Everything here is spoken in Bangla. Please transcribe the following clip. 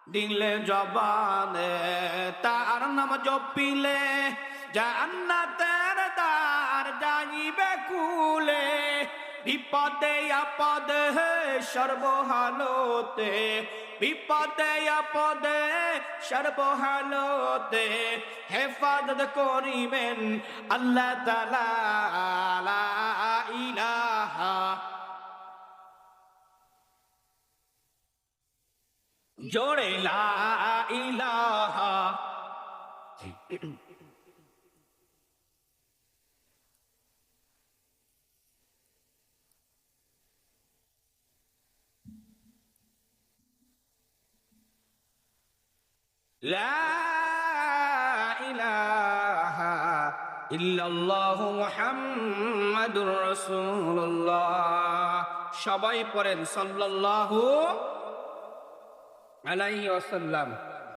দিলে জবানে, তার নাম জপিলে জান্নাতের দ্বার যাইবে কুলে। বিপদে আপদে সর্বহালতে, বিপদে আপদে সর্বহালতে হেফাজত করিবেন আল্লাহ তাআলা। লা ইলাহা, জোরে লা ইলাহা। লা ইলাহা ইল্লাল্লাহু মুহাম্মাদুর রাসূলুল্লাহ। সবাই পড়েন সাল্লাল্লাহু আলাইহি ওয়াসাল্লাম।